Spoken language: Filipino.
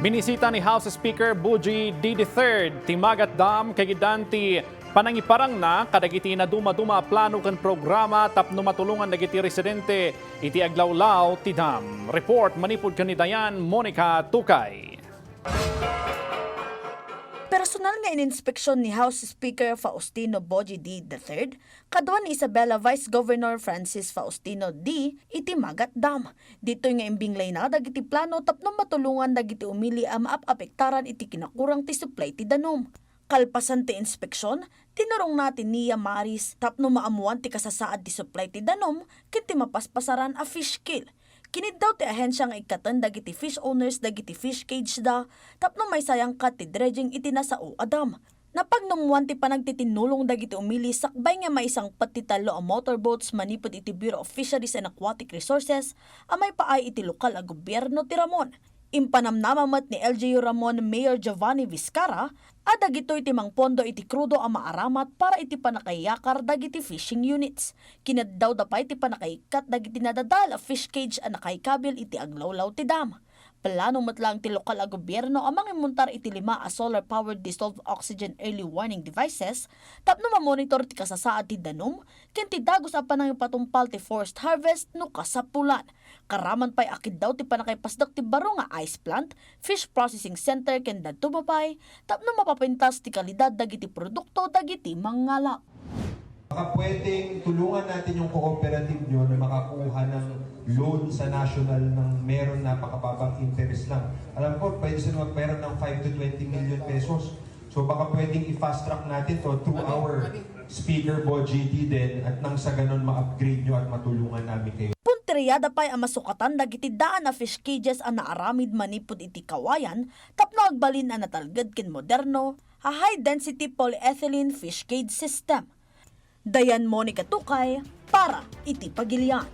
Binisita ni House Speaker Buji D3 Timagat Dam kagidanti panangiparang na kadagiti na duma-duma plano kan programa tapno matulungan dagiti residente iti aglawlaw ti dam. Report manipod kan ni Dayan Monica Tukay. Personal nga ininspeksyon ni House Speaker Faustino Boji D. III, kadwa ni Isabela Vice Governor Francis Faustino D. iti Magat Dam. Dito nga imbinglay na dagiti plano tapno matulungan dagiti umili a maapektaran iti kinakurang ti supply ti danom. Kalpasan ti inspeksyon, tinurong natin niya Maris tapno maamuan ti kasasaad ti supply ti danom kiti mapaspasaran a fish kill. Kinid daw ti ahensya nga ikatan dagiti fish owners dagiti fish cage da tapno may sayang kat ti dredging iti nasao adam. Napagnumuan ti panagtitinulong dagiti umili sakbay nga may isang patitalo a motorboats manipod iti Bureau of Fisheries and Aquatic Resources a may paay iti lokal a gobyerno ti Ramon. Impanamnamamat ni LGU Ramon Mayor Giovanni Vizcara ada gito iti mangpondo iti krudo a maaramat para iti panakayakar dagiti fishing units. Kinaddaw da pa iti panakaikat dagiti nadadal a fish cage a nakaikabil iti aglawlaw ti dam. Plano matlang ti lokal a gobyerno amang imuntar iti 5 a solar-powered dissolved oxygen early warning devices tapno mamonitor ti kasasaad ti danom ken ti dagos a panang ipatumpal ti forced harvest no kasapulan. Karaman pa'y akid daw ti panakaypasdak ti baro nga ice plant, fish processing center ken dadto mapay tapno mapapintas ti kalidad dagiti produkto dagiti mangalak. Baka pwedeng tulungan natin yung cooperative nyo na makakuha ng loan sa national ng meron napakababang interest lang. Alam ko, pwede sila magpera ng 5 to 20 million pesos. So baka pwedeng i-fast track natin to through our Speaker Boji din at nang sa ganun ma-upgrade nyo at matulungan namin kayo. Punteriyada pa'y amasukatan dagiti daan na fish cages a naaramid manipod iti kawayan tapno agbalin a natalged ken moderno a high-density polyethylene fish cage system. Dayan Monica Tukay para iti Pagilian.